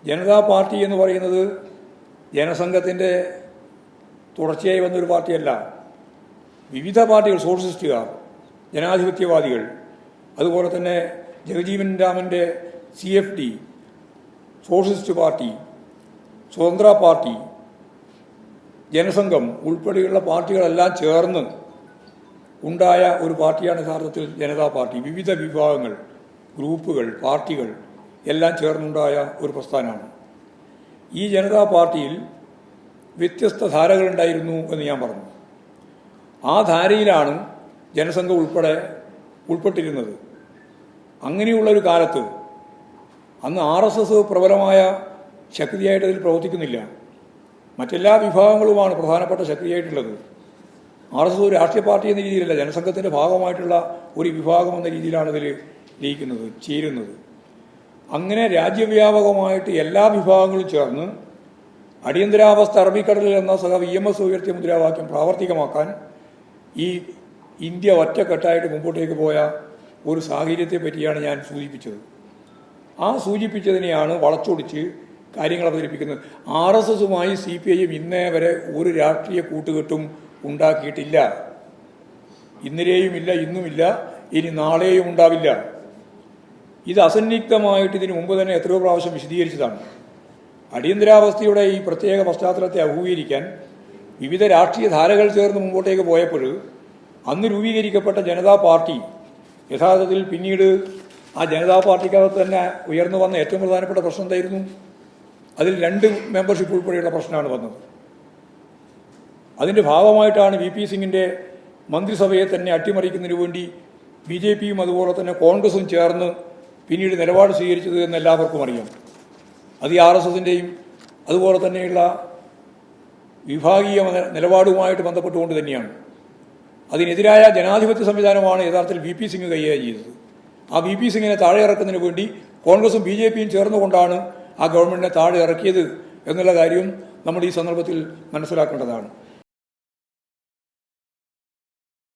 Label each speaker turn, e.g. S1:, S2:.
S1: Janata party എന്ന് പറയുന്നത് ജനസംഘത്തിൻ്റെ തുടർച്ചയായി വന്നൊരു പാർട്ടിയല്ല. വിവിധ പാർട്ടികൾ, സോഷ്യലിസ്റ്റുകാർ, ജനാധിപത്യവാദികൾ, അതുപോലെ തന്നെ ജഗജീവൻ രാമൻ്റെ CFD, സോഷ്യലിസ്റ്റ് പാർട്ടി, സ്വതന്ത്ര പാർട്ടി, ജനസംഘം ഉൾപ്പെടെയുള്ള പാർട്ടികളെല്ലാം ചേർന്ന് ഉണ്ടായ ഒരു പാർട്ടിയാണ് യഥാർത്ഥത്തിൽ ജനതാ പാർട്ടി. വിവിധ വിഭാഗങ്ങൾ, ഗ്രൂപ്പുകൾ, പാർട്ടികൾ എല്ലാം ചേർന്നുണ്ടായ ഒരു പ്രസ്ഥാനമാണ്. ഈ ജനതാ പാർട്ടിയിൽ വ്യത്യസ്ത ധാരകളുണ്ടായിരുന്നു എന്ന് ഞാൻ പറഞ്ഞു. ആ ധാരയിലാണ് ജനസംഘം ഉൾപ്പെട്ടിരുന്നത്. അങ്ങനെയുള്ളൊരു കാലത്ത് അന്ന് RSS പ്രബലമായ ശക്തിയായിട്ട് അതിൽ പ്രവർത്തിക്കുന്നില്ല. മറ്റെല്ലാ വിഭാഗങ്ങളുമാണ് പ്രധാനപ്പെട്ട ശക്തിയായിട്ടുള്ളത്. RSS ഒരു രാഷ്ട്രീയ പാർട്ടി എന്ന രീതിയിലല്ല, ജനസംഘത്തിൻ്റെ ഭാഗമായിട്ടുള്ള ഒരു വിഭാഗം എന്ന രീതിയിലാണ് ഇതിൽ ചേരുന്നത്. അങ്ങനെ രാജ്യവ്യാപകമായിട്ട് എല്ലാ വിഭാഗങ്ങളും ചേർന്ന് അടിയന്തരാവസ്ഥ അറബിക്കടലിൽ എന്ന EMS ഉയർത്തിയ മുദ്രാവാക്യം പ്രാവർത്തികമാക്കാൻ ഈ ഇന്ത്യ ഒറ്റക്കെട്ടായിട്ട് മുമ്പോട്ടേക്ക് പോയ ഒരു സാഹചര്യത്തെ പറ്റിയാണ് ഞാൻ സൂചിപ്പിച്ചത്. ആ സൂചിപ്പിച്ചതിനെയാണ് വളച്ചൊടിച്ച് കാര്യങ്ങൾ അവതരിപ്പിക്കുന്നത്. RSSുമായി CPIM ഇന്നേ വരെ ഒരു രാഷ്ട്രീയ കൂട്ടുകെട്ടും ഉണ്ടാക്കിയിട്ടില്ല. ഇന്നലെയുമില്ല, ഇന്നുമില്ല, ഇനി നാളെയും ഉണ്ടാവില്ല. ഇത് അസന്നിഗ്ധമായിട്ട് ഇതിനു മുമ്പ് തന്നെ എത്രയോ പ്രാവശ്യം വിശദീകരിച്ചതാണ്. അടിയന്തരാവസ്ഥയുടെ ഈ പ്രത്യേക പശ്ചാത്തലത്തെ അഭിമുഖീകരിക്കാൻ വിവിധ രാഷ്ട്രീയ ധാരകൾ ചേർന്ന് മുമ്പോട്ടേക്ക് പോയപ്പോൾ അന്ന് രൂപീകരിക്കപ്പെട്ട ജനതാ പാർട്ടി യഥാർത്ഥത്തിൽ പിന്നീട് ആ ജനതാ പാർട്ടിക്കകത്ത് തന്നെ ഉയർന്നു വന്ന ഏറ്റവും പ്രധാനപ്പെട്ട പ്രശ്നം എന്തായിരുന്നു? അതിൽ 2 മെമ്പർഷിപ്പ് ഉൾപ്പെടെയുള്ള പ്രശ്നമാണ് വന്നത്. അതിൻ്റെ ഭാഗമായിട്ടാണ് VP സിംഗിൻ്റെ മന്ത്രിസഭയെ തന്നെ അട്ടിമറിക്കുന്നതിന് വേണ്ടി BJPയും അതുപോലെ തന്നെ കോൺഗ്രസും ചേർന്ന് പിന്നീട് നിലപാട് സ്വീകരിച്ചത് എന്ന് എല്ലാവർക്കും അറിയാം. അത് ഈ RSSൻ്റെയും അതുപോലെ തന്നെയുള്ള വിഭാഗീയ നിലപാടുമായിട്ട് ബന്ധപ്പെട്ടുകൊണ്ട് തന്നെയാണ്. അതിനെതിരായ ജനാധിപത്യ സംവിധാനമാണ് യഥാർത്ഥത്തിൽ VP സിംഗ് കൈകാര്യം ചെയ്തത്. ആ VP സിംഗിനെ താഴെ ഇറക്കുന്നതിന് വേണ്ടി കോൺഗ്രസും BJPയും ചേർന്നുകൊണ്ടാണ് ആ ഗവൺമെൻറ്റിനെ താഴെ ഇറക്കിയത് എന്നുള്ള കാര്യം നമ്മൾ ഈ സന്ദർഭത്തിൽ മനസ്സിലാക്കേണ്ടതാണ്.